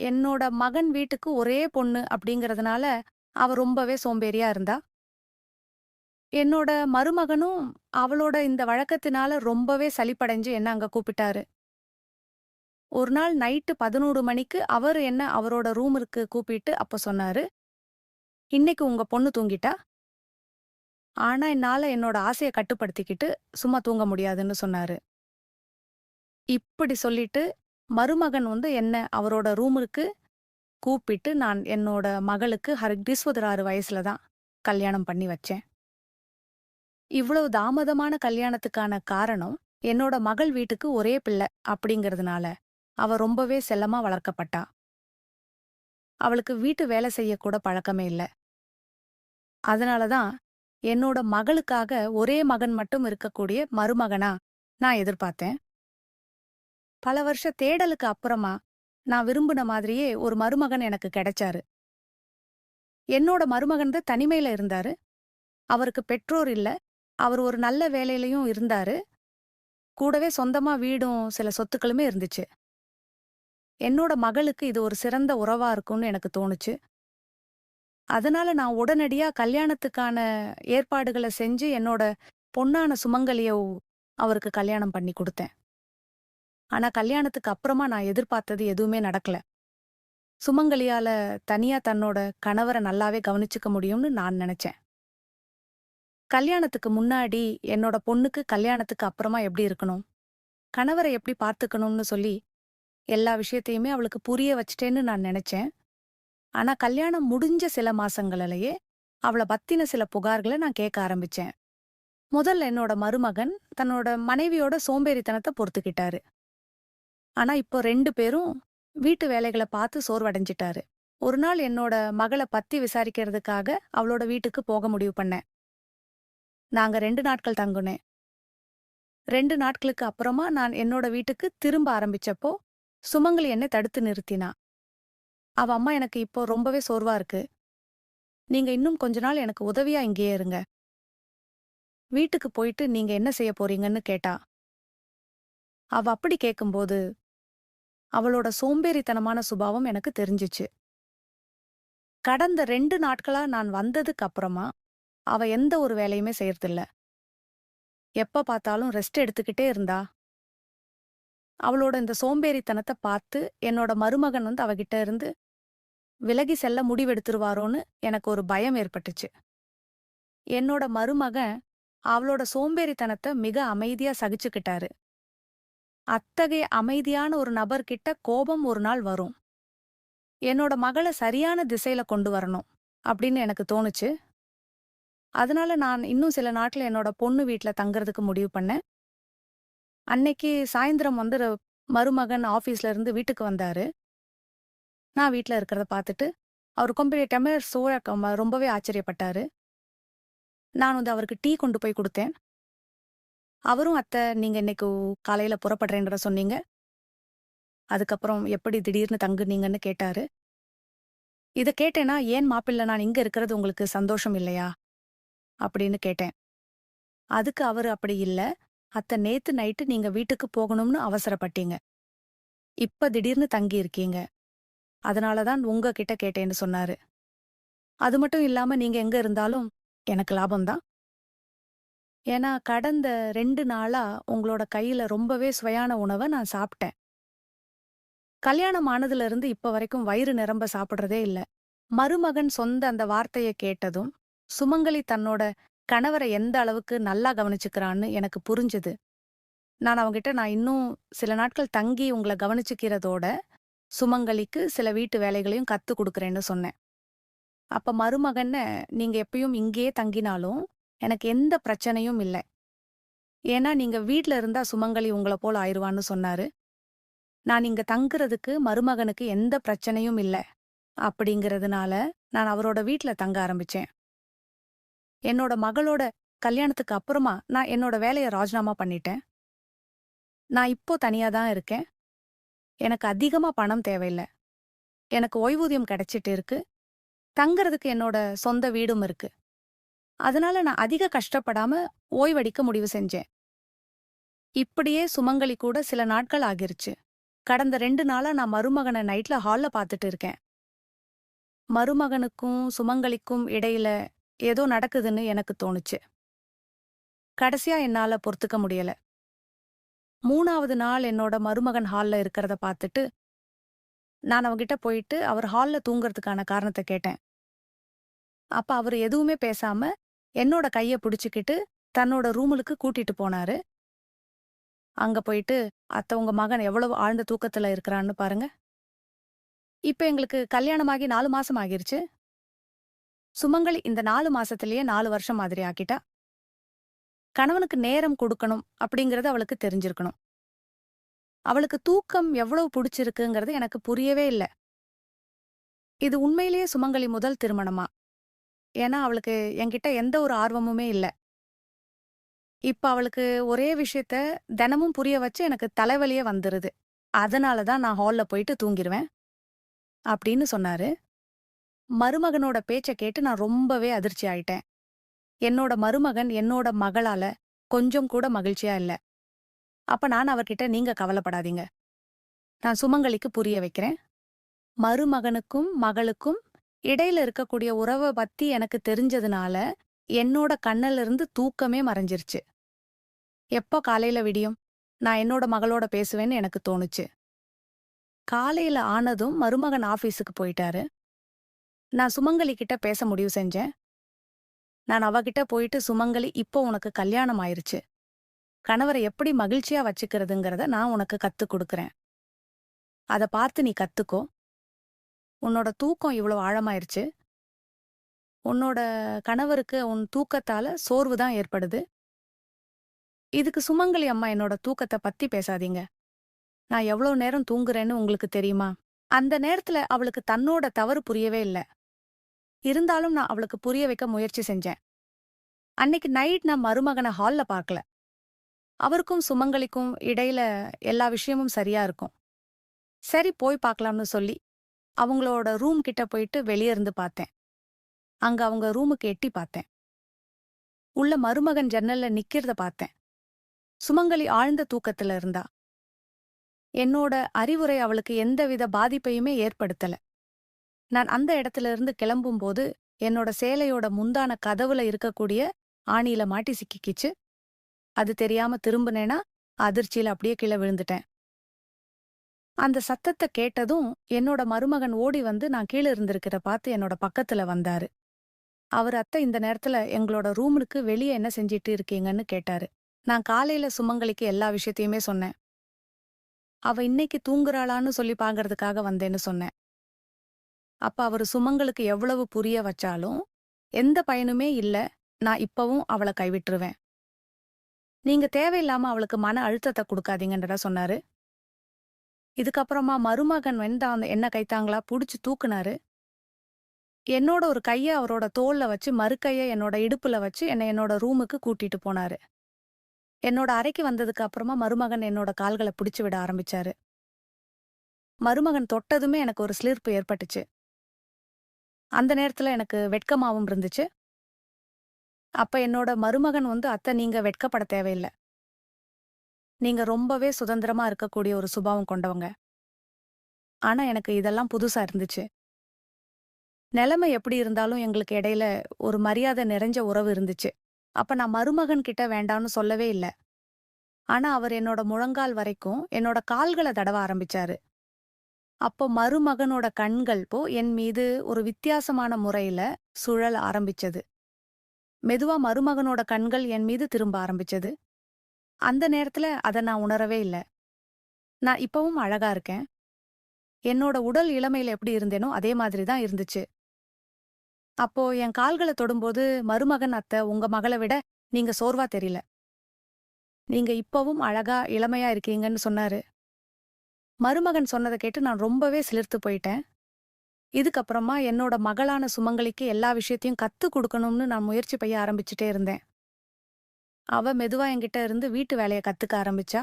என்னோட மகன் வீட்டுக்கு ஒரே பொண்ணு அப்படிங்கிறதுனால அவ ரொம்பவே சோம்பேறியா இருந்தா. என்னோட மருமகனும் அவளோட இந்த வழக்கத்தினால ரொம்பவே சலிப்படைஞ்சு என்ன அங்க கூப்பிட்டாரு. ஒரு நாள் நைட்டு 11 மணிக்கு அவரு என்ன அவரோட ரூமிற்கு கூப்பிட்டு அப்ப சொன்னாரு, "இன்னைக்கு உங்க பொண்ணு தூங்கிட்டா. ஆனா என்னால என்னோட ஆசைய கட்டுப்படுத்திக்கிட்டு சும்மா தூங்க முடியாதுன்னு" சொன்னாரு. இப்படி சொல்லிட்டு மருமகன் என்ன அவரோட ரூமிற்கு கூப்பிட்டு நான் என்னோட மகளுக்கு 26 வயசுல தான் கல்யாணம் பண்ணி வச்சேன். இவ்வளவு தாமதமான கல்யாணத்துக்கான காரணம், என்னோட மகள் வீட்டுக்கு ஒரே பிள்ளை அப்படிங்கிறதுனால, அவ ரொம்பவே செல்லமா வளர்க்கப்பட்டா. அவளுக்கு வீட்டு வேலை செய்யக்கூட பழக்கமே இல்ல. அதனால தான், என்னோட மகளுக்காக ஒரே மகன் மட்டும் இருக்கக்கூடிய மருமகனா நான் எதிர்பார்த்தேன். பல வருஷ தேடலுக்கு அப்புறமா, நான் விரும்பின மாதிரியே ஒரு மருமகன் எனக்கு கிடைச்சாரு. என்னோட மருமகன் தான் தனிமையில இருந்தாரு. அவருக்கு பெற்றோர் இல்ல. அவர் ஒரு நல்ல வேலையிலயும் இருந்தாரு. கூடவே சொந்தமா வீடும், சில சொத்துக்களுமே இருந்துச்சு. என்னோட மகளுக்கு இது ஒரு சிறந்த உறவா இருக்கும்னு எனக்கு தோணுச்சு. அதனால நான் உடனடியா கல்யாணத்துக்கான ஏற்பாடுகள செஞ்சு, என்னோட பொண்ணான சுமங்கலிய அவருக்கு கல்யாணம் பண்ணி குடுத்தேன். ஆனா கல்யாணத்துக்கு அப்புறமா நான் எதிர்பார்த்தது எதுவுமே நடக்கல. சுமங்கலியால தனியா தன்னோட கணவர நல்லாவே கவனிச்சுக்க முடியும்னு நான் நெனச்சேன். கல்யாணத்துக்கு முன்னாடி என்னோட பொண்ணுக்கு கல்யாணத்துக்கு அப்புறமா எப்படி இருக்கணும்? கணவர எப்படி பார்த்துக்கணும்னு சொல்லி, எல்லா விஷயத்தையுமே அவளுக்கு புரிய வச்சுட்டேன்னு நான் நெனச்சேன். ஆனா கல்யாணம் முடிஞ்ச சில மாசங்கள்லயே அவள பத்தின சில புகார்கள நான் கேட்க ஆரம்பிச்சேன். முதல்ல என்னோட மருமகன் தன்னோட மனைவியோட சோம்பேறித்தனத்த பொறுத்துக்கிட்டாரு. ஆனா இப்போ 2 பேரும் வீட்டு வேலைகள பார்த்து சோர்வடைஞ்சிட்டாரு. ஒரு நாள் என்னோட மகள பத்தி விசாரிக்கிறதுக்காக அவளோட வீட்டுக்கு போக முடிவு பண்ணேன். நாங்க 2 நாட்கள் தங்குனேன். 2 நாட்களுக்கு அப்புறமா நான் என்னோட வீட்டுக்கு திரும்ப ஆரம்பிச்சப்போ, சுமங்கலி என்னை தடுத்து நிறுத்தினா. அவ அம்மா எனக்கு இப்போ ரொம்பவே சோர்வா இருக்கு. நீங்க இன்னும் கொஞ்ச நாள் எனக்கு உதவியா இங்கேயே இருங்க. வீட்டுக்கு போயிட்டு நீங்க என்ன செய்ய போறீங்கன்னு கேட்டா. அவ அப்படி கேக்கும்போது, அவளோட சோம்பேறித்தனமான சுபாவம் எனக்கு தெரிஞ்சுச்சு. கடந்த 2 நாட்களா நான் வந்ததுக்கு அப்புறமா, அவ எந்த ஒரு வேலையுமே செய்யறதில்ல. எப்ப பார்த்தாலும் ரெஸ்ட் எடுத்துக்கிட்டே இருந்தா. அவளோட இந்த சோம்பேறித்தனத்த பார்த்து, என்னோட மருமகன் அவகிட்ட இருந்து விலகி செல்ல முடிவெடுத்துருவாரோன்னு எனக்கு ஒரு பயம் ஏற்பட்டுச்சு. என்னோட மருமகன் அவளோட சோம்பேறித்தனத்த மிக அமைதியா சகிச்சுக்கிட்டாரு. அத்தகைய அமைதியான ஒரு நபர்கிட்ட கோபம் ஒரு நாள் வரும். என்னோட மகள சரியான திசையில கொண்டு வரணும் அப்படின்னு எனக்கு தோணுச்சு. அதனால நான் இன்னும் சில நாட்கள் என்னோட பொண்ணு வீட்ல தங்கறதுக்கு முடிவு பண்ணேன். அன்னைக்கு சாயந்திரம் மருமகன் ஆபீஸ்ல இருந்து வீட்டுக்கு வந்தாரு. நான் வீட்ல இருக்கிறத பார்த்துட்டு, அவர் கொம்பு டம்ளர் சோற ரொம்பவே ஆச்சரியப்பட்டாரு. நான் அவருக்கு டீ கொண்டு போய் குடுத்தேன். அவரும், "அத்தை, நீங்க இன்னைக்கு காலையில புறப்படுறேன்ற சொன்னீங்க. அதுக்கப்புறம் எப்படி திடீர்னு தங்குனீங்கன்னு?" கேட்டாரு. இத கேட்டேன்னா, "ஏன் மாப்பிள்ளை நான் இங்க இருக்கிறது உங்களுக்கு சந்தோஷம் இல்லையா?" அப்படின்னு கேட்டேன். அதுக்கு அவரு, "அப்படி இல்ல. அத்தை, நேத்து நைட்டு நீங்க வீட்டுக்கு போகணும்னு அவசரப்பட்டீங்க. இப்ப திடீர்னு தங்கி இருக்கீங்க. அதனால தான் உங்க கிட்ட கேட்டேன்னு" சொன்னாரு. அது மட்டும் இல்லாம நீங்க எங்க இருந்தாலும் எனக்கு லாபம் தான். ஏன்னா கடந்த 2 நாளா உங்களோட கையில ரொம்பவே சுவையான உணவ நான் சாப்பிட்டேன். கல்யாணம் ஆனதுல இருந்து இப்ப வரைக்கும் வயிறு நிரம்ப சாப்பிடுறதே இல்ல. மருமகன் சொந்த அந்த வார்த்தைய கேட்டதும், சுமங்கலி தன்னோட கணவர எந்த அளவுக்கு நல்லா கவனிச்சுக்கிறான்னு எனக்கு புரிஞ்சுது. நான் இன்னும் சில நாட்கள் தங்கி உங்கள கவனிச்சுக்கிறதோட, சுமங்கலிக்கு சில வீட்டு வேலைகளையும் கத்துக் குடுக்குறேன்னு சொன்னேன். அப்ப மருமகன், "நீங்க எப்பயும் இங்கேயே தங்கினாலும் எனக்கு எந்த பிரச்சனையும் இல்ல. ஏன்னா நீங்க வீட்ல இருந்தா சுமங்கலி உங்கள போல ஆயிருவான்னு" சொன்னாரு. நான் இங்க தங்குறதுக்கு மருமகனுக்கு எந்த பிரச்சனையும் இல்ல அப்படிங்கிறதுனால, நான் அவரோட வீட்ல தங்க ஆரம்பிச்சேன். என்னோட மகளோட கல்யாணத்துக்கு அப்புறமா நான் என்னோட வேலைய ராஜினாமா பண்ணிட்டேன். நான் இப்போ தனியா தான் இருக்கேன். எனக்கு அதிகமா பணம் தேவையில்ல. எனக்கு ஓய்வூதியம் கிடைச்சிட்டு இருக்கு. தங்கறதுக்கு என்னோட சொந்த வீடும் இருக்கு. அதனால நான் அதிக கஷ்டப்படாம ஓய்வெடுக்க முடிவு செஞ்சேன். இப்படியே சுமங்கலி கூட சில நாட்கள் ஆகிருச்சு. கடந்த 2 நாளா நான் மருமகன நைட்ல ஹால்ல பாத்துட்டு இருக்கேன். மருமகனுக்கும் சுமங்கலிக்கும் இடையில ஏதோ நடக்குதுன்னு எனக்கு தோணுச்சு. கடைசியா என்னால பொறுத்துக்க முடியல. 3வது நாள் என்னோட மருமகன் ஹால்ல இருக்கிறத பாத்துட்டு, நான் அவன்கிட்ட போயிட்டு அவர் ஹால்ல தூங்குறதுக்கான காரணத்த கேட்டேன். அப்ப அவரு எதுவுமே பேசாம, என்னோட கைய புடிச்சுக்கிட்டு தன்னோட ரூமுலுக்கு கூட்டிட்டு போனாரு. அங்க போயிட்டு, "அத்த உங்க மகன் எவ்வளவு ஆழ்ந்த தூக்கத்துல இருக்கிறான்னு பாருங்க." இப்ப எங்களுக்கு கல்யாணமாகி 4 மாசம் ஆகிருச்சு. சுமங்கலி இந்த 4 மாசத்திலேயே 4 வருஷம் மாதிரி ஆக்கிட்டா. கணவனுக்கு நேரம் கொடுக்கணும் அப்படிங்கிறது அவளுக்கு தெரிஞ்சிருக்கணும். அவளுக்கு தூக்கம் எவ்வளவு புடிச்சிருக்குங்கிறது எனக்கு புரியவே இல்ல. இது உண்மையிலேயே சுமங்கலி முதல் திருமணமா? ஏன்னா அவளுக்கு என்கிட்ட எந்த ஒரு ஆர்வமுமே இல்ல. இப்ப அவளுக்கு ஒரே விஷயத்த தினமும் புரிய வச்சு எனக்கு தலைவலியே வந்துருது. அதனால தான் நான் ஹால்ல போயிட்டு தூங்கிருவேன் அப்படின்னு சொன்னாரு. மருமகனோட பேச்ச கேட்டு நான் ரொம்பவே அதிர்ச்சி ஆயிட்டேன். என்னோட மருமகன் என்னோட மகளால கொஞ்சம் கூட மகிழ்ச்சியா இல்ல. அப்ப நான் அவர்கிட்ட நீங்க கவலைப்படாதீங்க. நான் சுமங்கலிக்கு புரிய வைக்கிறேன். மருமகனுக்கும் மகளுக்கும் இடையில இருக்கக்கூடிய உறவ பத்தி எனக்கு தெரிஞ்சதுனால என்னோட கண்ணுல இருந்து தூக்கமே மறைஞ்சிருச்சு. எப்போ காலையில விடியும்? நான் என்னோட மகளோட பேசுவேன்னு எனக்கு தோணுச்சு. காலையில ஆனதும் மருமகன் ஆபீஸுக்கு போயிட்டாரு. நான் சுமங்கலி கிட்ட பேச முடிவு செஞ்சேன். நான் அவகிட்ட போயிட்டு சுமங்கலி இப்போ உனக்கு கல்யாணம் ஆயிருச்சு. கணவரை எப்படி மகிழ்ச்சியா வச்சுக்கிறதுங்கிறத நான் உனக்கு கத்துக் கொடுக்கறேன். அத பார்த்து நீ கத்துக்கோ. உன்னோட தூக்கம் இவ்வளோ ஆழமாயிருச்சு. உன்னோட கணவருக்கு உன் தூக்கத்தால சோர்வு தான் ஏற்படுது. இதுக்கு சுமங்கலி அம்மா என்னோட தூக்கத்த பத்தி பேசாதீங்க. நான் எவ்வளோ நேரம் தூங்குறேன்னு உங்களுக்கு தெரியுமா? அந்த நேரத்துல அவளுக்கு தன்னோட தவறு புரியவே இல்ல. இருந்தாலும் நான் அவளுக்கு புரிய வைக்க முயற்சி செஞ்சேன். அன்னைக்கு நைட் நான் மருமகன ஹால்ல பார்க்கல. அவருக்கும் சுமங்கலிக்கும் இடையில எல்லா விஷயமும் சரியா இருக்கும். சரி போய் பார்க்கலாம்னு சொல்லி அவங்களோட ரூம் கிட்ட போயிட்டு வெளிய இருந்து பார்த்தேன். அங்க அவங்க ரூமுக்கு எட்டி பார்த்தேன். உள்ள மருமகன் ஜன்னல்ல நிக்கிறத பார்த்தேன். சுமங்கலி ஆழ்ந்த தூக்கத்துல இருந்தா. என்னோட அறிவுரை அவளுக்கு எந்தவித பாதிப்பையுமே ஏற்படுத்தல. நான் அந்த இடத்துல இருந்து கிளம்பும்போது என்னோட சேலையோட முந்தான கதவுல இருக்கக்கூடிய ஆணியில மாட்டி சிக்கிக்கிச்சு. அது தெரியாம திரும்புனேனா அதிர்ச்சியில அப்படியே கீழே விழுந்துட்டேன். அந்த சத்தத்தை கேட்டதும் என்னோட மருமகன் ஓடி வந்து நான் கீழே இருந்திருக்கிறத பார்த்து என்னோட பக்கத்துல வந்தாரு. அவர் அத்தை இந்த நேரத்துல எங்களோட ரூமுக்கு வெளியே என்ன செஞ்சிட்டு இருக்கீங்கன்னு கேட்டாரு. நான் காலையில சுமங்கலிக்கு எல்லா விஷயத்தையுமே சொன்னேன். அவ இன்னைக்கு தூங்குறாளான்னு சொல்லி பாங்கறதுக்காக வந்தேன்னு சொன்னேன். அப்ப அவரு சுமங்கலுக்கு எவ்வளவு புரிய வச்சாலும் எந்த பயனுமே இல்ல. நான் இப்பவும் அவளை கைவிட்டுருவேன். நீங்க தேவையில்லாம அவளுக்கு மன அழுத்தத்தை கொடுக்காதீங்கன்றதா சொன்னாரு. இதுக்கப்புறமா மருமகன் வந்து என்ன கைத்தாங்களா புடிச்சு தூக்குனாரு. என்னோட ஒரு கைய அவரோட தோல்ல வச்சு மறுக்கைய என்னோட இடுப்புல வச்சு என்னோட ரூமுக்கு கூட்டிட்டு போனாரு. என்னோட அறைக்கு வந்ததுக்கு அப்புறமா மருமகன் என்னோட கால்களை பிடிச்சு விட ஆரம்பிச்சாரு. மருமகன் தொட்டதுமே எனக்கு ஒரு சிலிர்ப்பு ஏற்பட்டுச்சு. அந்த நேரத்துல எனக்கு வெட்கமாவும் இருந்துச்சு. அப்ப என்னோட மருமகன் வந்து அத்தை நீங்க வெட்கப்பட தேவையில்ல. நீங்க ரொம்பவே சுதந்திரமா இருக்கக்கூடிய ஒரு சுபாவம் கொண்டவங்க. ஆனா எனக்கு இதெல்லாம் புதுசா இருந்துச்சு. நிலைமை எப்படி இருந்தாலும் எங்களுக்கு இடையில ஒரு மரியாதை நிறைஞ்ச உறவு இருந்துச்சு. அப்ப நான் மருமகன் கிட்ட வேண்டான்னு சொல்லவே இல்ல. ஆனா அவர் என்னோட முழங்கால் வரைக்கும் என்னோட கால்களை தடவ ஆரம்பிச்சாரு. அப்போ மருமகனோட கண்கள் என் மீது ஒரு வித்தியாசமான முறையில சுழல ஆரம்பிச்சது. மெதுவா மருமகனோட கண்கள் என் மீது திரும்ப ஆரம்பிச்சது. அந்த நேரத்துல அத நான் உணரவே இல்ல. நான் இப்பவும் அழகா இருக்கேன். என்னோட உடல் இளமையில எப்படி இருந்தேனோ அதே மாதிரி தான் இருந்துச்சு. அப்போ என் கால்கள தொடும்போது மருமகன் அத்தை உங்க மகள விட நீங்க சோர்வா தெரியல. நீங்க இப்பவும் அழகா இளமையா இருக்கீங்கன்னு சொன்னாரு. மருமகன் சொன்னத கேட்டு நான் ரொம்பவே சிலிர்த்து போயிட்டேன். இதுக்கப்புறமா என்னோட மகளான சுமங்கலிக்கு எல்லா விஷயத்தையும் கத்துக் குடுக்கணும்னு நான் முயற்சி செய்ய ஆரம்பிச்சுட்டே இருந்தேன். அவ மெதுவா என்கிட்ட இருந்து வீட்டு வேலைய கத்துக்க ஆரம்பிச்சா.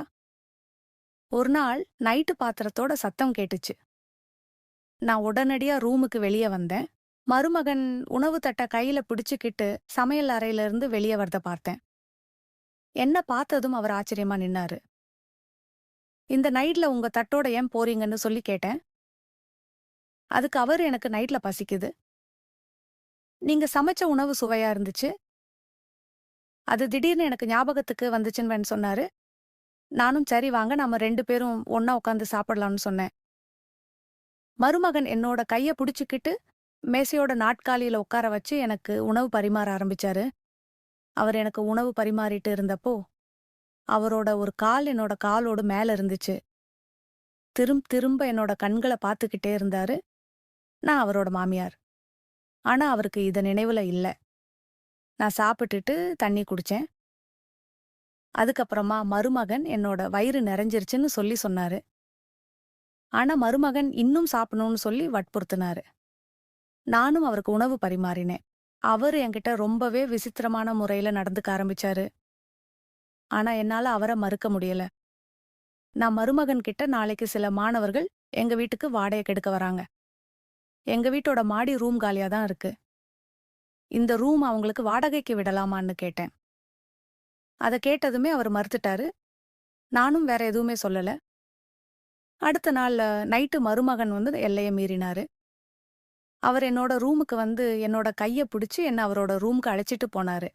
ஒரு நாள் நைட்டு பாத்திரத்தோட சத்தம் கேட்டுச்சு. நான் உடனடியா ரூமுக்கு வெளிய வந்தேன். மருமகன் உணவு தட்ட கையில பிடிச்சுக்கிட்டு சமையல் அறையில இருந்து வெளிய வரத பார்த்தேன். என்ன பார்த்ததும் அவர் ஆச்சரியமா நின்னாரு. இந்த நைட்ல உங்க தட்டோட ஏன் போறீங்கன்னு சொல்லி கேட்டேன். அதுக்கு அவரு எனக்கு நைட்ல பசிக்குது. நீங்க சமைச்ச உணவு சுவையா இருந்துச்சு. அது திடீர்னு எனக்கு ஞாபகத்துக்கு வந்துச்சுன்னு சொன்னாரு. நானும் சரி வாங்க நாம 2 பேரும் ஒண்ணா உட்காந்து சாப்பிடலாம்னு சொன்னேன். மருமகன் என்னோட கைய புடிச்சுக்கிட்டு மேசையோட நாட்காலியில உட்கார வச்சு எனக்கு உணவு பரிமாற ஆரம்பிச்சாரு. அவர் எனக்கு உணவு பரிமாறிட்டு இருந்தப்போ, அவரோட ஒரு கால் என்னோட காலோட மேல இருந்துச்சு. திரும்ப என்னோட கண்கள பார்த்துக்கிட்டே இருந்தாரு. நான் அவரோட மாமியார். ஆனா அவருக்கு இத நினைவுல இல்ல. நான் சாப்பிட்டுட்டு தண்ணி குடிச்சேன். அதுக்கப்புறமா மருமகன் என்னோட வயிறு நெறஞ்சிருச்சுன்னு சொல்லி சொன்னாரு. ஆனா மருமகன் இன்னும் சாப்பிடணும்னு சொல்லி வற்புறுத்தினாரு. நானும் அவருக்கு உணவு பரிமாறினேன். அவரு என்கிட்ட ரொம்பவே விசித்திரமான முறையில நடந்துக்க ஆரம்பிச்சாரு. ஆனா என்னால அவர மறுக்க முடியல. நான் மருமகன் கிட்ட நாளைக்கு சில மாணவர்கள் எங்க வீட்டுக்கு வாடகை கெடுக்க வராங்க. எங்க வீட்டோட மாடி ரூம் காலியா தான் இருக்கு. இந்த ரூம் அவங்களுக்கு வாடகைக்கு விடலாமான்னு கேட்டேன். அத கேட்டதுமே அவர் மறுத்துட்டாரு. நானும் வேற எதுவுமே சொல்லல. அடுத்த நாள் நைட்டு மருமகன் எல்லைய மீறினாரு. அவர் என்னோட ரூமுக்கு என்னோட கைய பிடிச்சு என்ன அவரோட ரூமுக்கு அழைச்சிட்டு போனாரு.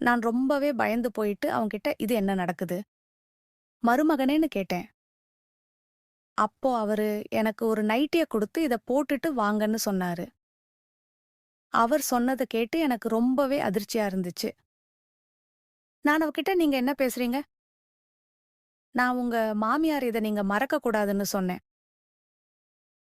நான் ரொம்பவே பயந்து போயிட்டு அவன்கிட்ட இது என்ன நடக்குது? மருமகனேன்னு கேட்டேன். அப்போ அவரு எனக்கு ஒரு நைட்டிய குடுத்து இத போட்டுட்டு வாங்கன்னு சொன்னாரு. அவர் சொன்னத கேட்டு எனக்கு ரொம்பவே அதிர்ச்சியா இருந்துச்சு. நான் அவகிட்ட நீங்க என்ன பேசுறீங்க? நான் உங்க மாமியார் இத நீங்க மறக்க கூடாதுன்னு சொன்னேன்.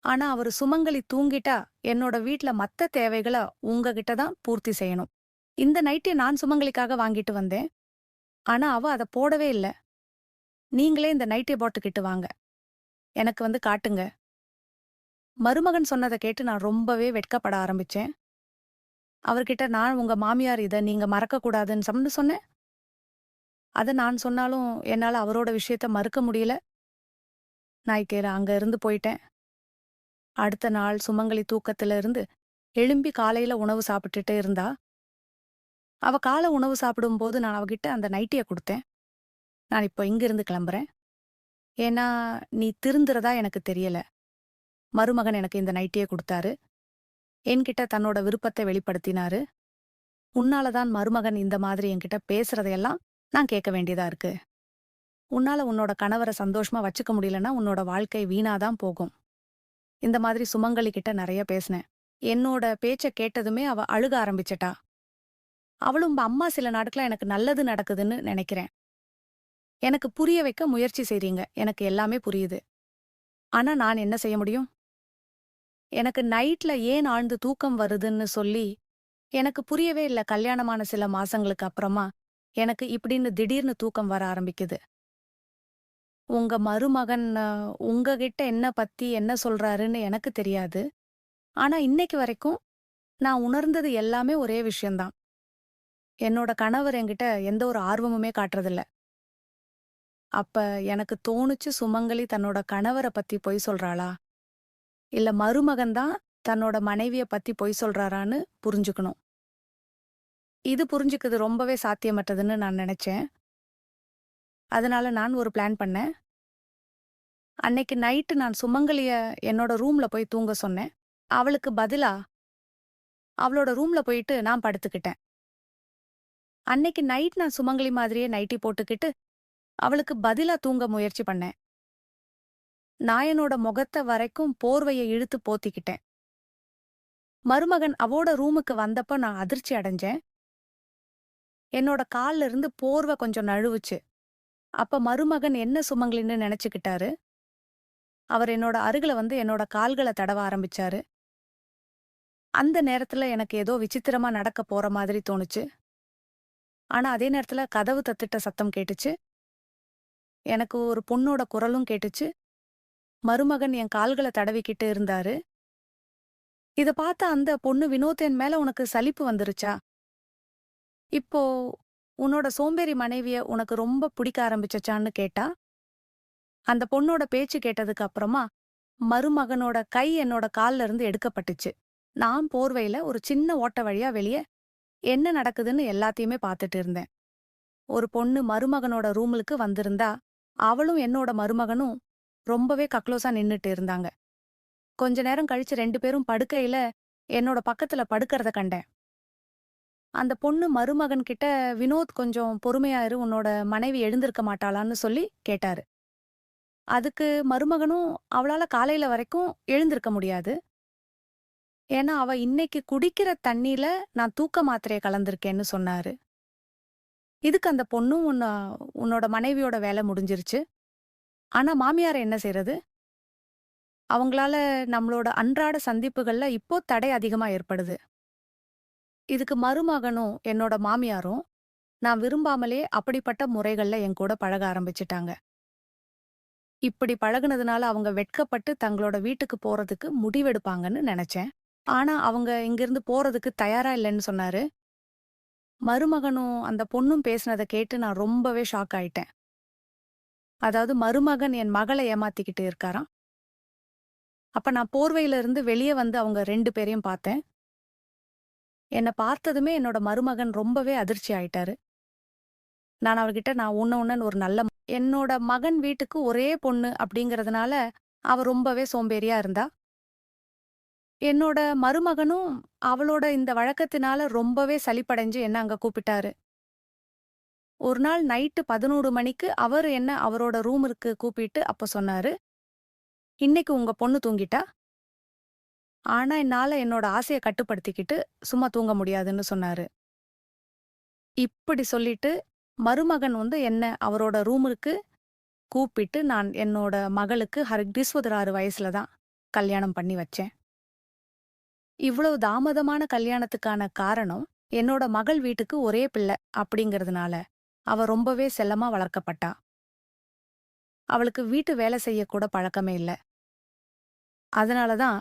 ஆனா அவரு சுமங்கலி தூங்கிட்டா என்னோட வீட்ல மத்த தேவைகள உங்ககிட்ட தான் பூர்த்தி செய்யணும். இந்த நைட்டிய நான் சுமங்கலிக்காக வாங்கிட்டு வந்தேன். ஆனா அவ அத போடவே இல்ல. நீங்களே இந்த நைட்டிய போட்டுக்கிட்டு வாங்க. எனக்கு காட்டுங்க. மருமகன் சொன்னத கேட்டு நான் ரொம்பவே வெட்கப்பட ஆரம்பிச்சேன். அவர்கிட்ட நான் உங்க மாமியார் இத நீங்க மறக்க கூடாதுன்னு சொன்னேன். அத நான் சொன்னாலும் என்னால அவரோட விஷயத்த மறுக்க முடியல. நான் அங்க இருந்து போயிட்டேன். அடுத்த நாள் சுமங்கலி தூக்கத்துல இருந்து எழும்பி காலையில உணவு சாப்பிட்டுட்டே இருந்தா. அவ காலை உணவு சாப்பிடும்போது நான் அவகிட்ட அந்த நைட்டிய குடுத்தேன். நான் இப்போ இங்கிருந்து கிளம்புறேன். ஏன்னா நீ திருந்துறதா எனக்கு தெரியல. மருமகன் எனக்கு இந்த நைட்டிய குடுத்தாரு. என்கிட்ட தன்னோட விருப்பத்தை வெளிப்படுத்தினாரு. உன்னால தான் மருமகன் இந்த மாதிரி என்கிட்ட பேசுறதையெல்லாம் நான் கேட்க வேண்டியதா இருக்கு. உன்னால உன்னோட கணவர சந்தோஷமா வச்சுக்க முடியலன்னா உன்னோட வாழ்க்கை வீணாதான் போகும். இந்த மாதிரி சுமங்கலி கிட்ட நெறைய பேசினேன். என்னோட பேச்ச கேட்டதுமே அவ அழுக ஆரம்பிச்சிட்டா. அவளும் அம்மா சில நாட்களா எனக்கு நல்லது நடக்குதுன்னு நினைக்கிறேன். எனக்கு புரிய வைக்க முயற்சி செய்றீங்க. எனக்கு எல்லாமே புரியுது. ஆனா நான் என்ன செய்ய முடியும்? எனக்கு நைட்ல ஏன் ஆழ்ந்து தூக்கம் வருதுன்னு சொல்லி எனக்கு புரியவே இல்ல. கல்யாணமான சில மாசங்களுக்கு அப்புறமா எனக்கு இப்படின்னு திடீர்னு தூக்கம் வர ஆரம்பிக்குது. உங்க மருமகன் உங்ககிட்ட என்ன பத்தி என்ன சொல்றாருன்னு எனக்கு தெரியாது. ஆனா இன்னைக்கு வரைக்கும் நான் உணர்ந்தது எல்லாமே ஒரே விஷயம்தான். என்னோட கணவர் என்கிட்ட எந்த ஒரு ஆர்வமுமே காட்டுறதில்ல. அப்ப எனக்கு தோணுச்சு சுமங்கலி தன்னோட கணவர பத்தி பொய் சொல்றாளா? இல்ல மருமகன் தான் தன்னோட மனைவிய பத்தி பொய் சொல்றாரான்னு புரிஞ்சுக்கணும். இது புரிஞ்சுக்கிறது ரொம்பவே சாத்தியமற்றதுன்னு நான் நினைச்சேன். அதனால நான் ஒரு பிளான் பண்ணேன். அன்னைக்கு நைட்டு நான் சுமங்கலிய என்னோட ரூம்ல போய் தூங்க சொன்னேன். அவளுக்கு பதிலா அவளோட ரூம்ல போயிட்டு நான் படுத்துக்கிட்டேன். அன்னைக்கு நைட் நான் சுமங்கலி மாதிரியே நைட்டி போட்டுக்கிட்டு அவளுக்கு பதிலா தூங்க முயற்சி பண்ணேன். நான் என்னோட முகத்த வரைக்கும் போர்வைய இழுத்து போத்திக்கிட்டேன். மருமகன் அவோட ரூமுக்கு வந்தப்ப நான் அதிர்ச்சி அடைஞ்சேன். என்னோட கால்ல இருந்து போர்வை கொஞ்சம் நழுவுச்சு. அப்ப மருமகன் என்ன சுமங்கலின்னு நினைச்சுக்கிட்டாரு. அவர் என்னோட அருகில என்னோட கால்கள தடவ ஆரம்பிச்சாரு. அந்த நேரத்துல எனக்கு ஏதோ விசித்திரமா நடக்க போற மாதிரி தோணுச்சு. ஆனா அதே நேரத்துல கதவு தட்டிட்ட சத்தம் கேட்டுச்சு. எனக்கு ஒரு பொண்ணோட குரலும் கேட்டுச்சு. மருமகன் என் கால்கள தடவிக்கிட்டு இருந்தாரு. இத பார்த்த அந்த பொண்ணு வினோத் என் மேல உனக்கு சலிப்பு வந்துருச்சா? இப்போ உன்னோட சோம்பேறி மனைவிய உனக்கு ரொம்ப பிடிக்க ஆரம்பிச்சுச்சான்னு கேட்டா. அந்த பொண்ணோட பேச்சு கேட்டதுக்கு அப்புறமா மருமகனோட கை என்னோட கால்ல இருந்து எடுக்கப்பட்டுச்சு. நான் போர்வையில ஒரு சின்ன ஓட்ட வழியா வெளிய என்ன நடக்குதுன்னு எல்லாத்தையுமே பார்த்துட்டு இருந்தேன். ஒரு பொண்ணு மருமகனோட ரூமுக்கு வந்திருந்தா அவளும் என்னோட மருமகனும் ரொம்பவே கக்ளோஸா நின்னுட்டு இருந்தாங்க. கொஞ்ச நேரம் கழிச்சு 2 பேரும் படுக்கையில என்னோட பக்கத்துல படுக்கறத கண்டேன். அந்த பொண்ணு மருமகன் கிட்ட, "வினோத் கொஞ்சம் பொறுமையா இரு, உன்னோட மனைவி எழுந்திருக்க மாட்டாளான்னு" சொல்லி கேட்டாரு. அதுக்கு மருமகனும், "அவளால காலையில வரைக்கும் எழுந்திருக்க முடியாது. ஏன்னா அவ இன்னைக்கு குடிக்கிற தண்ணீல நான் தூக்க மாத்திரைய கலந்திருக்கேன்னு" சொன்னாரு. இதுக்கு அந்த பொண்ணும், உன்னோட மனைவியோட வேலை முடிஞ்சிருச்சு. ஆனா மாமியார என்ன செய்றது? அவங்களால நம்மளோட அன்றாட சந்திப்புகள்ல இப்போ தடை அதிகமா ஏற்படுது." இதுக்கு மருமகனும், என்னோட மாமியாரும், நான் விரும்பாமலே அப்படிப்பட்ட முறைகள்ல என்கூட பழக ஆரம்பிச்சுட்டாங்க. இப்படி பழகுனதுனால அவங்க வெட்கப்பட்டு தங்களோட வீட்டுக்கு போறதுக்கு முடிவெடுப்பாங்கன்னு நெனச்சேன். ஆனா அவங்க இங்கிருந்து போறதுக்கு தயாரா இல்லைன்னு சொன்னாரு. மருமகனும் அந்த பொண்ணும் பேசினத கேட்டு நான் ரொம்பவே ஷாக் ஆயிட்டேன். அதாவது மருமகன் என் மகள ஏமாத்திக்கிட்டு இருக்காராம். அப்ப நான் போர்வையில இருந்து வெளிய வந்து அவங்க 2 பேரையும் பார்த்தேன். என்ன பார்த்ததுமே என்னோட மருமகன் ரொம்பவே அதிர்ச்சி ஆயிட்டாரு. நான் அவர்கிட்ட, நான் உன்னன்னு ஒரு நல்ல என்னோட மகன் வீட்டுக்கு ஒரே பொண்ணு அப்படிங்கறதுனால அவ ரொம்பவே சோம்பேறியா இருந்தா. என்னோட மருமகனும் அவளோட இந்த வழக்கத்தினால ரொம்பவே சலிப்படைஞ்சு என்ன அங்க கூப்பிட்டாரு. ஒரு நாள் நைட்டு 11 மணிக்கு அவரு என்ன அவரோட ரூமிற்கு கூப்பிட்டு அப்ப சொன்னாரு, "இன்னைக்கு உங்க பொண்ணு தூங்கிட்டா. ஆனா என்னால என்னோட ஆசைய கட்டுப்படுத்திக்கிட்டு சும்மா தூங்க முடியாதுன்னு" சொன்னாரு. இப்படி சொல்லிட்டு மருமகன் வந்து என்ன அவரோட ரூமிற்கு கூப்பிட்டு, நான் என்னோட மகளுக்கு 26 வயசுல தான் கல்யாணம் பண்ணி வச்சேன். இவ்வளவு தாமதமான கல்யாணத்துக்கான காரணம், என்னோட மகள் வீட்டுக்கு ஒரே பிள்ளை அப்படிங்கறதுனால அவ ரொம்பவே செல்லமா வளர்க்கப்பட்டா. அவளுக்கு வீட்டு வேலை செய்யக்கூட பழக்கமே இல்ல. அதனால தான்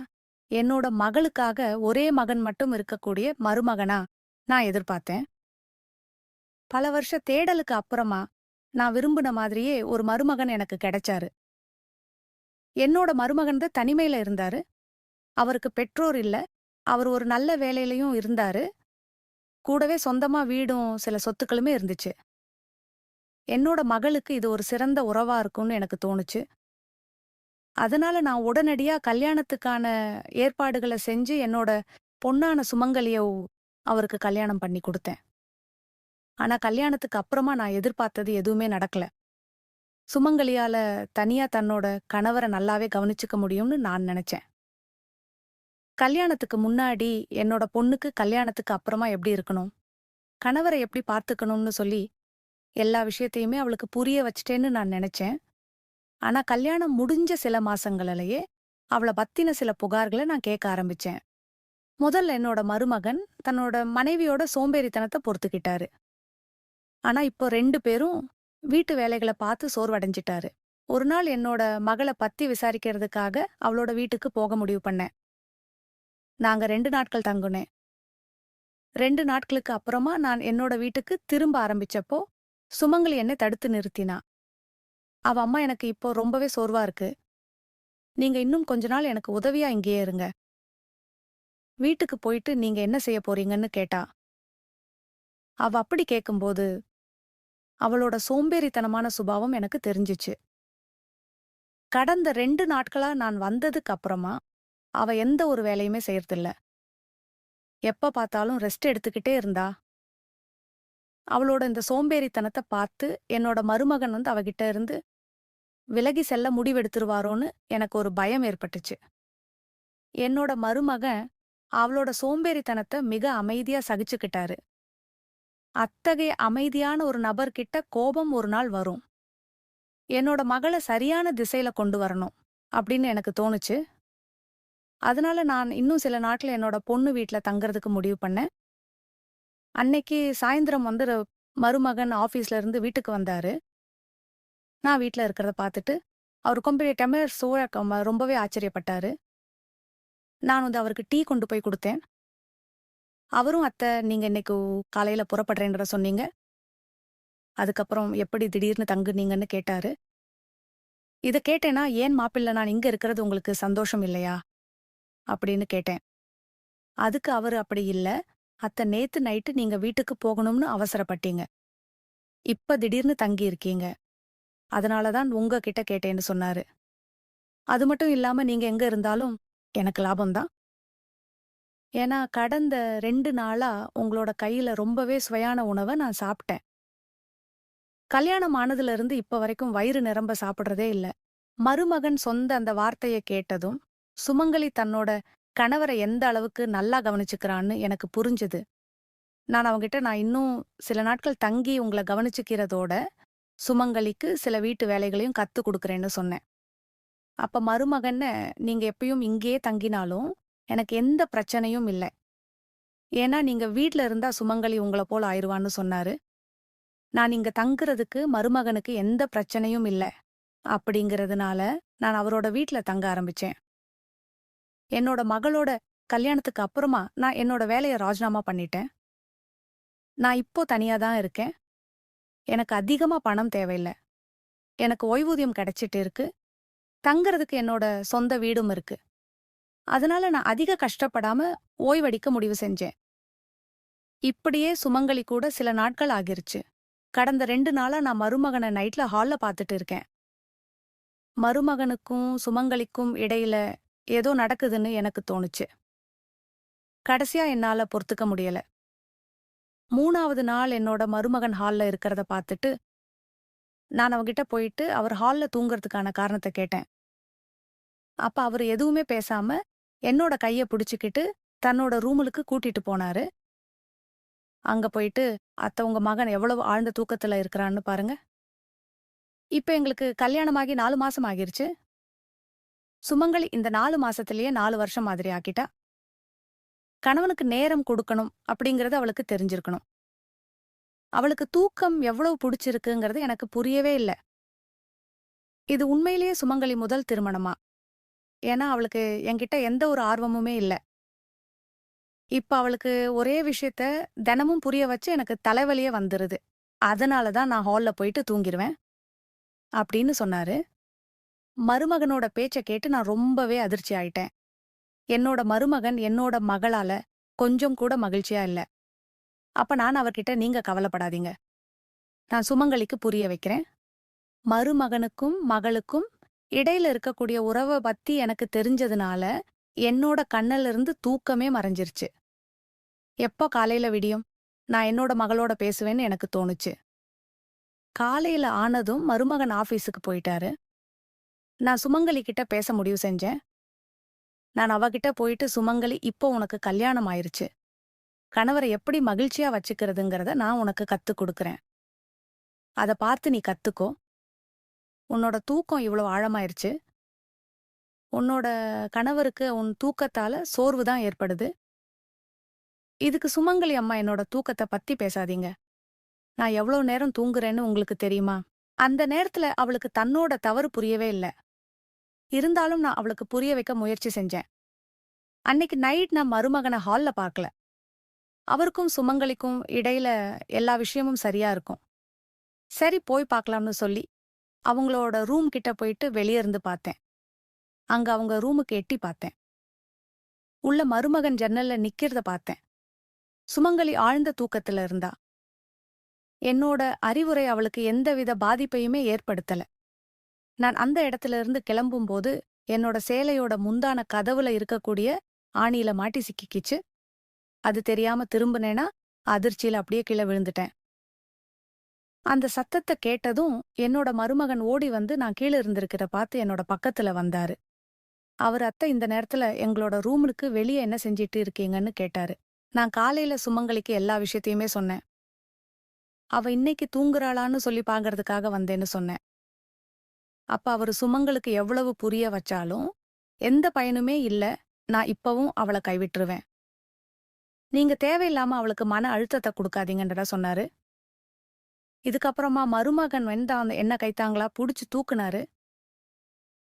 என்னோட மகளுக்காக ஒரே மகன் மட்டும் இருக்கக்கூடிய மருமகனா நான் எதிர்பார்த்தேன். பல வருஷ தேடலுக்கு அப்புறமா நான் விரும்பின மாதிரியே ஒரு மருமகன் எனக்கு கிடைச்சாரு. என்னோட மருமகன் தான் தனிமையில இருந்தாரு. அவருக்கு பெற்றோர் இல்ல. அவர் ஒரு நல்ல வேலையிலயும் இருந்தாரு. கூடவே சொந்தமா வீடும் சில சொத்துக்களுமே இருந்துச்சு. என்னோட மகளுக்கு இது ஒரு சிறந்த உறவா இருக்கும்னு எனக்கு தோணுச்சு. அதனால நான் உடனடியா கல்யாணத்துக்கான ஏற்பாடுகள செஞ்சு என்னோட பொண்ணான சுமங்கலிய அவருக்கு கல்யாணம் பண்ணி குடுத்தேன். ஆனா கல்யாணத்துக்கு அப்புறமா நான் எதிர்பார்த்தது எதுவுமே நடக்கல. சுமங்கலியால தனியா தன்னோட கணவர நல்லாவே கவனிச்சுக்க முடியும்னு நான் நெனச்சேன். கல்யாணத்துக்கு முன்னாடி என்னோட பொண்ணுக்கு கல்யாணத்துக்கு அப்புறமா எப்படி இருக்கணும், கணவரை எப்படி பார்த்துக்கணும்னு சொல்லி எல்லா விஷயத்தையுமே அவளுக்கு புரிய வச்சுட்டேன்னு நான் நெனச்சேன். ஆனா கல்யாணம் முடிஞ்ச சில மாசங்கள்லயே அவள பத்தின சில புகார்கள நான் கேட்க ஆரம்பிச்சேன். முதல்ல என்னோட மருமகன் தன்னோட மனைவியோட சோம்பேறித்தனத்த பொறுத்துக்கிட்டாரு. ஆனா இப்போ 2 பேரும் வீட்டு வேலைகள பார்த்து சோர்வடைஞ்சிட்டாரு. ஒரு நாள் என்னோட மகள பத்தி விசாரிக்கிறதுக்காக அவளோட வீட்டுக்கு போக முடிவு பண்ணேன். நாங்க 2 நாட்கள் தங்குனேன். 2 நாட்களுக்கு அப்புறமா நான் என்னோட வீட்டுக்கு திரும்ப ஆரம்பிச்சப்போ, சுமங்கலி என்னை தடுத்து நிறுத்தினா. அவ அம்மா, "எனக்கு இப்போ ரொம்பவே சோர்வா இருக்கு. நீங்க இன்னும் கொஞ்ச நாள் எனக்கு உதவியா இங்கேயே இருங்க. வீட்டுக்கு போயிட்டு நீங்க என்ன செய்ய போறீங்கன்னு" கேட்டா. அவ அப்படி கேக்கும்போது, அவளோட சோம்பேறித்தனமான சுபாவம் எனக்கு தெரிஞ்சுச்சு. கடந்த 2 நாட்களா நான் வந்ததுக்கு அப்புறமா, அவ எந்த ஒரு வேலையுமே செய்யறதில்ல. எப்ப பார்த்தாலும் ரெஸ்ட் எடுத்துக்கிட்டே இருந்தா. அவளோட இந்த சோம்பேறித்தனத்த பார்த்து என்னோட மருமகன் வந்து அவகிட்ட இருந்து விலகி செல்ல முடிவெடுத்துருவாரோன்னு எனக்கு ஒரு பயம் ஏற்பட்டுச்சு. என்னோட மருமகன் அவளோட சோம்பேறித்தனத்த மிக அமைதியா சகிச்சுக்கிட்டாரு. அத்தகைய அமைதியான ஒரு நபர்கிட்ட கோபம் ஒரு நாள் வரும். என்னோட மகள சரியான திசையில கொண்டு வரணும் அப்படின்னு எனக்கு தோணுச்சு. அதனால நான் இன்னும் சில நாட்கள் என்னோட பொண்ணு வீட்ல தங்கறதுக்கு முடிவு பண்ணேன். அன்னைக்கு சாயந்திரம் வந்து மருமகன் ஆபீஸ்ல இருந்து வீட்டுக்கு வந்தாரு. நான் வீட்ல இருக்கிறத பார்த்துட்டு, அவர் கொம்பு டம்ளர் சோழ ரொம்பவே ஆச்சரியப்பட்டாரு. நான் வந்து அவருக்கு டீ கொண்டு போய் குடுத்தேன். அவரும், "அத்தை, நீங்க இன்னைக்கு காலையில புறப்படுறேன்ற சொன்னீங்க. அதுக்கப்புறம் எப்படி திடீர்னு தங்குனீங்கன்னு" கேட்டாரு. இத கேட்டேன்னா, "ஏன் மாப்பிள்ளை, நான் இங்க இருக்கிறது உங்களுக்கு சந்தோஷம் இல்லையா?" அப்படின்னு கேட்டேன். அதுக்கு அவரு, "அப்படி இல்ல. அத்தை, நேத்து நைட்டு நீங்க வீட்டுக்கு போகணும்னு அவசரப்பட்டீங்க. இப்ப திடீர்னு தங்கி இருக்கீங்க. அதனால தான் உங்ககிட்ட கேட்டேன்னு சொன்னாரு. அது மட்டும் இல்லாம நீங்க எங்க இருந்தாலும் எனக்கு லாபம் தான். ஏன்னா கடந்த 2 நாளா உங்களோட கையில ரொம்பவே சுவையான உணவ நான் சாப்பிட்டேன். கல்யாணம் ஆனதுல இருந்து இப்ப வரைக்கும் வயிறு நிரம்ப சாப்பிடுறதே இல்ல. மருமகன் சொந்த அந்த வார்த்தைய கேட்டதும், சுமங்கலி தன்னோட கணவர எந்த அளவுக்கு நல்லா கவனிச்சுக்கிறான்னு எனக்கு புரிஞ்சது. நான் இன்னும் சில நாட்கள் தங்கி உங்கள கவனிச்சுக்கிறதோட, சுமங்கலிக்கு சில வீட்டு வேலைகளையும் கத்துக் குடுக்குறேன்னு சொன்னேன். அப்ப மருமகன், நீங்க எப்பயும் இங்கேயே தங்கினாலும் எனக்கு எந்த பிரச்சனையும் இல்ல. ஏன்னா நீங்க வீட்ல இருந்தா சுமங்கலி உங்கள போல ஆயிருவான்னு சொன்னாரு. நான் இங்க தங்குறதுக்கு மருமகனுக்கு எந்த பிரச்சனையும் இல்ல. அப்படிங்கிறதுனால நான் அவரோட வீட்ல தங்க ஆரம்பிச்சேன். என்னோட மகளோட கல்யாணத்துக்கு அப்புறமா நான் என்னோட வேலைய ராஜினாமா பண்ணிட்டேன். நான் இப்போ தனியா தான் இருக்கேன். எனக்கு அதிகமா பணம் தேவையில்ல. எனக்கு ஓய்வூதியம் கிடைச்சிட்டு இருக்கு. தங்கறதுக்கு என்னோட சொந்த வீடும் இருக்கு. அதனால நான் அதிக கஷ்டப்படாம ஓய்வெடுக்க முடிவு செஞ்சேன். இப்படியே சுமங்கலி கூட சில நாட்கள் ஆகிருச்சு. கடந்த 2 நாளா நான் மருமகன நைட்ல ஹால்ல பாத்துட்டு இருக்கேன். மருமகனுக்கும் சுமங்கலிக்கும் இடையில ஏதோ நடக்குதுன்னு எனக்கு தோணுச்சு. கடைசியா என்னால பொறுத்துக்க முடியல. 3வது நாள் என்னோட மருமகன் ஹால்ல இருக்கிறத பாத்துட்டு, நான் அவகிட்ட போயிட்டு அவர் ஹால்ல தூங்குறதுக்கான காரணத்த கேட்டேன். அப்ப அவரு எதுவுமே பேசாம என்னோட கைய பிடிச்சுக்கிட்டு தன்னோட ரூமுலுக்கு கூட்டிட்டு போனாரு. அங்க போயிட்டு, "அத்த உங்க மகன் எவ்வளவு ஆழ்ந்த தூக்கத்துல இருக்கிறான்னு பாருங்க." இப்ப எங்களுக்கு கல்யாணமாகி 4 மாசம் ஆகிருச்சு. சுமங்கலி இந்த 4 மாசத்திலேயே 4 வருஷம் மாதிரி ஆக்கிட்டா. கணவனுக்கு நேரம் கொடுக்கணும் அப்படிங்கிறது அவளுக்கு தெரிஞ்சிருக்கணும். அவளுக்கு தூக்கம் எவ்வளவு புடிச்சிருக்குங்கிறது எனக்கு புரியவே இல்ல. இது உண்மையிலேயே சுமங்கலி முதல் திருமணமா? ஏன்னா அவளுக்கு என்கிட்ட எந்த ஒரு ஆர்வமுமே இல்ல. இப்ப அவளுக்கு ஒரே விஷயத்த தினமும் புரிய வச்சு எனக்கு தலைவலியே வந்துருது. அதனால தான் நான் ஹால்ல போயிட்டு தூங்கிருவேன் அப்படின்னு சொன்னாரு. மருமகனோட பேச்ச கேட்டு நான் ரொம்பவே அதிர்ச்சி ஆயிட்டேன். என்னோட மருமகன் என்னோட மகளால கொஞ்சம் கூட மகிழ்ச்சியா இல்ல. அப்ப நான் அவர்கிட்ட நீங்க கவலைப்படாதீங்க. நான் சுமங்கலிக்கு புரிய வைக்கிறேன். மருமகனுக்கும் மகளுக்கும் இடையில இருக்கக்கூடிய உறவ பத்தி எனக்கு தெரிஞ்சதுனால என்னோட கண்ணுல இருந்து தூக்கமே மறைஞ்சிருச்சு. எப்போ காலையில விடியும்? நான் என்னோட மகளோட பேசுவேன்னு எனக்கு தோணுச்சு. காலையில ஆனதும் மருமகன் ஆபீஸுக்கு போயிட்டாரு. நான் சுமங்கலி கிட்ட பேச முடிவு செஞ்சேன். நான் அவகிட்ட போயிட்டு சுமங்கலி இப்போ உனக்கு கல்யாணம் ஆயிருச்சு. கணவரை எப்படி மகிழ்ச்சியா வச்சுக்கிறதுங்கிறத நான் உனக்கு கத்துக் கொடுக்கறேன். அத பார்த்து நீ கத்துக்கோ. உன்னோட தூக்கம் இவ்வளவு ஆழமாயிருச்சு. உன்னோட கணவருக்கு உன் தூக்கத்தால சோர்வு தான் ஏற்படுது. இதுக்கு சுமங்கலி அம்மா என்னோட தூக்கத்த பத்தி பேசாதீங்க. நான் எவ்வளவு நேரம் தூங்குறேன்னு உங்களுக்கு தெரியுமா? அந்த நேரத்துல அவளுக்கு தன்னோட தவறு புரியவே இல்ல. இருந்தாலும் நான் அவளுக்கு புரிய வைக்க முயற்சி செஞ்சேன். அன்னைக்கு நைட் நான் மருமகன ஹால்ல பார்க்கல. அவருக்கும் சுமங்கலிக்கும் இடையில எல்லா விஷயமும் சரியா இருக்கும். சரி போய் பார்க்கலாம்னு சொல்லி அவங்களோட ரூம் கிட்ட போயிட்டு வெளிய இருந்து பார்த்தேன். அங்க அவங்க ரூமுக்கு எட்டி பார்த்தேன். உள்ள மருமகன் ஜன்னல்ல நிக்கிறத பார்த்தேன். சுமங்கலி ஆழ்ந்த தூக்கத்துல இருந்தா. என்னோட அறிவுரை அவளுக்கு எந்தவித பாதிப்பையுமே ஏற்படுத்தல. நான் அந்த இடத்துல இருந்து கிளம்பும்போது என்னோட சேலையோட முந்தான கதவுல இருக்கக்கூடிய ஆணியில மாட்டி சிக்கிக்கிச்சு. அது தெரியாம திரும்புனேனா அதிர்ச்சியில அப்படியே கீழே விழுந்துட்டேன். அந்த சத்தத்தை கேட்டதும் என்னோட மருமகன் ஓடி வந்து நான் கீழே இருந்திருக்கிறத பார்த்து என்னோட பக்கத்துல வந்தாரு. அவர் அத்தை இந்த நேரத்துல எங்களோட ரூமுக்கு வெளியே என்ன செஞ்சிட்டு இருக்கீங்கன்னு கேட்டாரு. நான் காலையில சுமங்கலிக்கு எல்லா விஷயத்தையுமே சொன்னேன். அவ இன்னைக்கு தூங்குறாளான்னு சொல்லி பாங்கறதுக்காக வந்தேன்னு சொன்னேன். அப்ப அவரு சுமங்கலுக்கு எவ்வளவு புரிய வச்சாலும் எந்த பயனுமே இல்ல. நான் இப்பவும் அவளை கைவிட்டுருவேன். நீங்க தேவையில்லாம அவளுக்கு மன அழுத்தத்தை கொடுக்காதீங்கன்றதா சொன்னாரு. இதுக்கப்புறமா மருமகன் வந்து என்ன கைத்தாங்களா புடிச்சு தூக்குனாரு.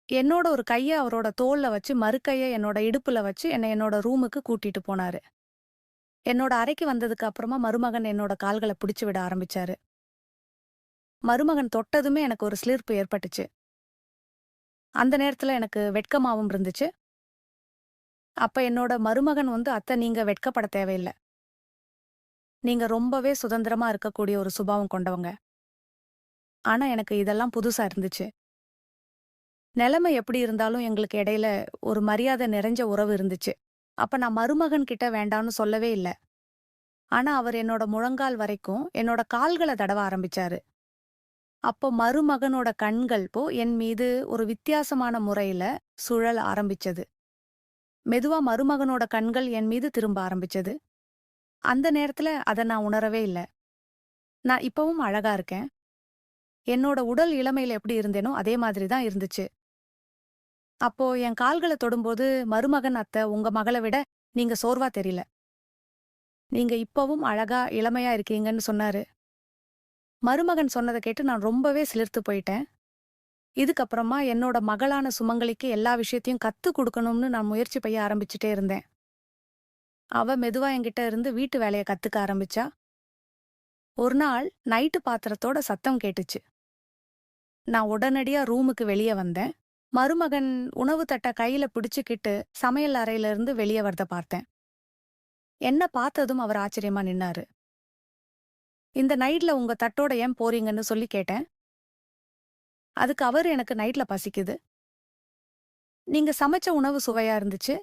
என்னோட ஒரு கைய அவரோட தோள்ல வச்சு மறுக்கைய என்னோட இடுப்புல வச்சு என்னோட ரூமுக்கு கூட்டிட்டு போனாரு. என்னோட அறைக்கு வந்ததுக்கு அப்புறமா மருமகன் என்னோட கால்களை பிடிச்சு விட ஆரம்பிச்சாரு. மருமகன் தொட்டதுமே எனக்கு ஒரு சிலிர்ப்பு ஏற்பட்டுச்சு. அந்த நேரத்துல எனக்கு வெட்கமாவும் இருந்துச்சு. அப்ப என்னோட மருமகன் வந்து அத்தை நீங்க வெட்கப்பட தேவையில்ல. நீங்க ரொம்பவே சுதந்திரமா இருக்கக்கூடிய ஒரு சுபாவம் கொண்டவங்க. ஆனா எனக்கு இதெல்லாம் புதுசா இருந்துச்சு. நிலைமை எப்படி இருந்தாலும் எங்களுக்கு இடையில ஒரு மரியாதை நிறைஞ்ச உறவு இருந்துச்சு. அப்ப நான் மருமகன் கிட்ட வேண்டான்னு சொல்லவே இல்ல. ஆனா அவர் என்னோட முழங்கால் வரைக்கும் என்னோட கால்கள தடவ ஆரம்பிச்சாரு. அப்போ மருமகனோட கண்கள் என் மீது ஒரு வித்தியாசமான முறையில சுழல ஆரம்பிச்சது. மெதுவா மருமகனோட கண்கள் என் மீது திரும்ப ஆரம்பிச்சது. அந்த நேரத்துல அத நான் உணரவே இல்ல. நான் இப்பவும் அழகா இருக்கேன். என்னோட உடல் இளமையில எப்படி இருந்தேனோ அதே மாதிரி தான் இருந்துச்சு. அப்போ என் கால்கள தொடும்போது மருமகன் அத்த உங்க மகள விட நீங்க சோர்வா தெரியல. நீங்க இப்பவும் அழகா இளமையா இருக்கீங்கன்னு சொன்னாரு. மருமகன் சொன்னத கேட்டு நான் ரொம்பவே சிலிர்த்து போயிட்டேன். இதுக்கப்புறமா என்னோட மகளான சுமங்கலிக்கு எல்லா விஷயத்தையும் கத்துக் குடுக்கணும்னு நான் முயற்சி செய்ய ஆரம்பிச்சுட்டே இருந்தேன். அவ மெதுவா என்கிட்ட இருந்து வீட்டு வேலைய கத்துக்க ஆரம்பிச்சா. ஒரு நாள் நைட்டு பாத்திரத்தோட சத்தம் கேட்டுச்சு. நான் உடனடியா ரூமுக்கு வெளிய வந்தேன். மருமகன் உணவு தட்ட கையில பிடிச்சுக்கிட்டு சமையல் அறையில இருந்து வெளிய வரத பார்த்தேன். என்ன பார்த்ததும் அவர் ஆச்சரியமா நின்னாரு. இந்த நைட்ல உங்க தட்டோட ஏன் போறீங்கன்னு சொல்லி கேட்டேன். அதுக்கு அவரு எனக்கு நைட்ல பசிக்குது. நீங்க சமைச்ச உணவு சுவையா இருந்துச்சு.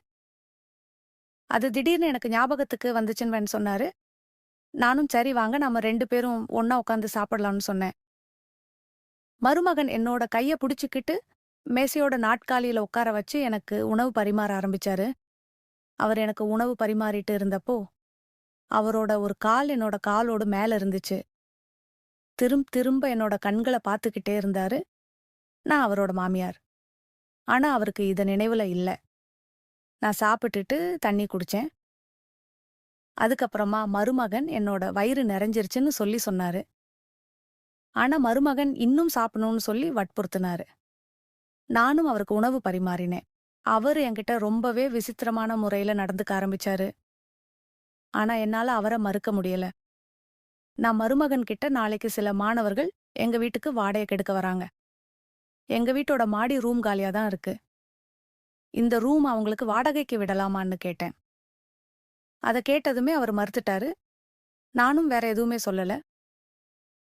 அது திடீர்னு எனக்கு ஞாபகத்துக்கு வந்துச்சுன்னு சொன்னாரு. நானும் சரி வாங்க நாம 2 பேரும் ஒண்ணா உட்காந்து சாப்பிடலாம்னு சொன்னேன். மருமகன் என்னோட கைய புடிச்சுக்கிட்டு மேசையோட நாட்காலியில உட்கார வச்சு எனக்கு உணவு பரிமாற ஆரம்பிச்சாரு. அவர் எனக்கு உணவு பரிமாறிட்டு இருந்தப்போ, அவரோட ஒரு கால் என்னோட காலோடு மேல இருந்துச்சு. திரும்ப என்னோட கண்கள பார்த்துக்கிட்டே இருந்தாரு. நான் அவரோட மாமியார். ஆனா அவருக்கு இத நினைவுல இல்ல. நான் சாப்பிட்டுட்டு தண்ணி குடிச்சேன். அதுக்கப்புறமா மருமகன் என்னோட வயிறு நிறைஞ்சிருச்சுன்னு சொல்லி சொன்னாரு. ஆனா மருமகன் இன்னும் சாப்பிடணும்னு சொல்லி வற்புறுத்தினாரு. நானும் அவருக்கு உணவு பரிமாறினேன். அவரு என்கிட்ட ரொம்பவே விசித்திரமான முறையில நடந்துக்க ஆரம்பிச்சாரு. ஆனா என்னால அவர மறுக்க முடியல. நான் மருமகன் கிட்ட நாளைக்கு சில மாணவர்கள் எங்க வீட்டுக்கு வாடகை கெடுக்க வராங்க. எங்க வீட்டோட மாடி ரூம் காலியா தான் இருக்கு. இந்த ரூம் அவங்களுக்கு வாடகைக்கு விடலாமான்னு கேட்டேன். அத கேட்டதுமே அவர் மறுத்துட்டாரு. நானும் வேற எதுவுமே சொல்லல.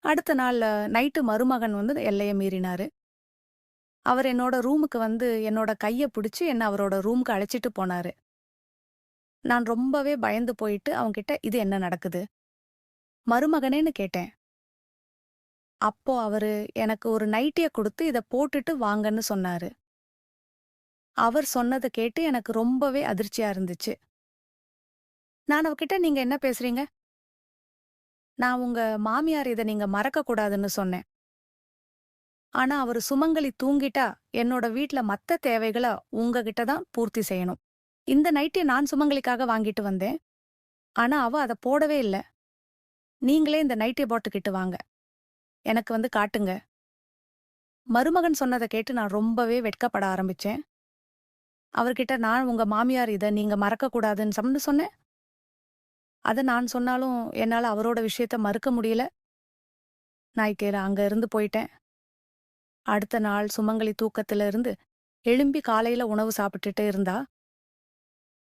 அடுத்த நாள் நைட்டு மருமகன் எல்லைய மீறினாரு. அவர் என்னோட ரூமுக்கு என்னோட கைய பிடிச்சு என்ன அவரோட ரூமுக்கு அழைச்சிட்டு போனாரு. நான் ரொம்பவே பயந்து போயிட்டு அவன்கிட்ட இது என்ன நடக்குது? மருமகனேன்னு கேட்டேன். அப்போ அவரு எனக்கு ஒரு நைட்டிய குடுத்து இத போட்டுட்டு வாங்கன்னு சொன்னாரு. அவர் சொன்னத கேட்டு எனக்கு ரொம்பவே அதிர்ச்சியா இருந்துச்சு. நான் அவகிட்ட நீங்க என்ன பேசுறீங்க? நான் உங்க மாமியார் இத நீங்க மறக்க கூடாதுன்னு சொன்னேன். ஆனா அவரு சுமங்கலி தூங்கிட்டா என்னோட வீட்ல மத்த தேவைகள உங்ககிட்ட தான் பூர்த்தி செய்யணும். இந்த நைட்டிய நான் சுமங்கலிக்காக வாங்கிட்டு வந்தேன். ஆனா அவ அத போடவே இல்ல. நீங்களே இந்த நைட்டிய போட்டுக்கிட்டு வாங்க. எனக்கு காட்டுங்க. மருமகன் சொன்னத கேட்டு நான் ரொம்பவே வெட்கப்பட ஆரம்பிச்சேன். அவர்கிட்ட நான் உங்க மாமியார் இத நீங்க மறக்க கூடாதுன்னு சொன்னேன். அத நான் சொன்னாலும் என்னால அவரோட விஷயத்த மறுக்க முடியல. நான் அங்க இருந்து போயிட்டேன். அடுத்த நாள் சுமங்கலி தூக்கத்துல இருந்து எழும்பி காலையில உணவு சாப்பிட்டுட்டே இருந்தா.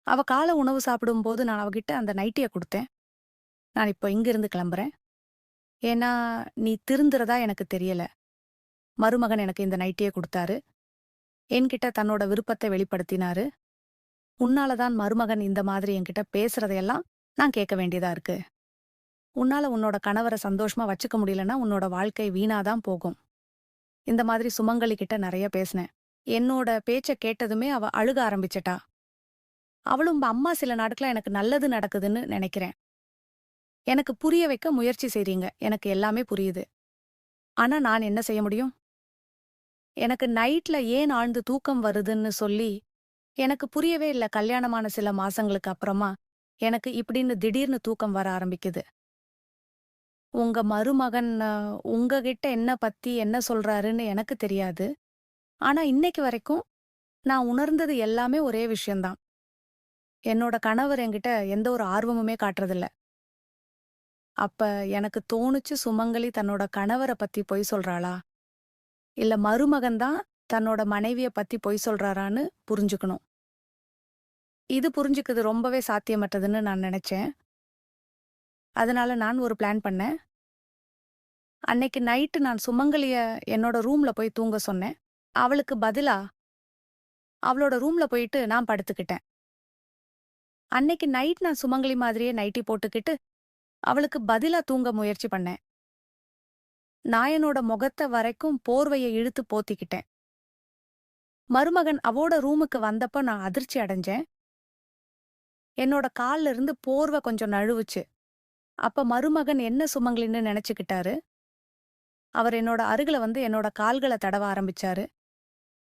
அவ காலை உணவு சாப்பிடும்போது நான் அவகிட்ட அந்த நைட்டிய குடுத்தேன். நான் இப்போ இங்கிருந்து கிளம்புறேன். ஏன்னா நீ திருந்துறதா எனக்கு தெரியல. மருமகன் எனக்கு இந்த நைட்டிய குடுத்தாரு. என்கிட்ட தன்னோட விருப்பத்தை வெளிப்படுத்தினாரு. உன்னால தான் மருமகன் இந்த மாதிரி என்கிட்ட பேசுறதையெல்லாம் நான் கேட்க வேண்டியதா இருக்கு. உன்னால உன்னோட கணவர சந்தோஷமா வச்சுக்க முடியலன்னா உன்னோட வாழ்க்கை வீணாதான் போகும். இந்த மாதிரி சுமங்கலி கிட்ட நிறைய பேசினேன். என்னோட பேச்ச கேட்டதுமே அவ அழுக ஆரம்பிச்சிட்டா. அவளும் அம்மா சில நாட்களா எனக்கு நல்லது நடக்குதுன்னு நினைக்கிறேன். எனக்கு புரிய வைக்க முயற்சி செய்றீங்க. எனக்கு எல்லாமே புரியுது. ஆனா நான் என்ன செய்ய முடியும்? எனக்கு நைட்ல ஏன் ஆழ்ந்து தூக்கம் வருதுன்னு சொல்லி எனக்கு புரியவே இல்ல. கல்யாணமான சில மாசங்களுக்கு அப்புறமா எனக்கு இப்படின்னு திடீர்னு தூக்கம் வர ஆரம்பிக்குது. உங்க மருமகன் உங்ககிட்ட என்ன பத்தி என்ன சொல்றாருன்னு எனக்கு தெரியாது. ஆனா இன்னைக்கு வரைக்கும் நான் உணர்ந்தது எல்லாமே ஒரே விஷயம்தான். என்னோட கணவர் என்கிட்ட எந்த ஒரு ஆர்வமுமே காட்டுறதில்ல. அப்ப எனக்கு தோணுச்சு சுமங்கலி தன்னோட கணவர பத்தி பொய் சொல்றாளா? இல்ல மருமகன் தான் தன்னோட மனைவிய பத்தி பொய் சொல்றாரான்னு புரிஞ்சுக்கணும். இது புரிஞ்சுக்குது ரொம்பவே சாத்தியமற்றதுன்னு நான் நினைச்சேன். அதனால நான் ஒரு பிளான் பண்ணேன். அன்னைக்கு நைட்டு நான் சுமங்கலிய என்னோட ரூம்ல போய் தூங்க சொன்னேன். அவளுக்கு பதிலா அவளோட ரூம்ல போயிட்டு நான் படுத்துக்கிட்டேன். அன்னைக்கு நைட் நான் சுமங்கலி மாதிரியே நைட்டி போட்டுக்கிட்டு அவளுக்கு பதிலா தூங்க முயற்சி பண்ணேன். நான் என்னோட முகத்த வரைக்கும் போர்வைய இழுத்து போத்திக்கிட்டேன். மருமகன் அவோட ரூமுக்கு வந்தப்ப நான் அதிர்ச்சி அடைஞ்சேன். என்னோட கால்ல இருந்து போர்வை கொஞ்சம் நழுவுச்சு. அப்ப மருமகன் என்ன சுமங்கலின்னு நெனச்சுக்கிட்டாரு. அவர் என்னோட அருகில வந்து என்னோட கால்கள தடவ ஆரம்பிச்சாரு.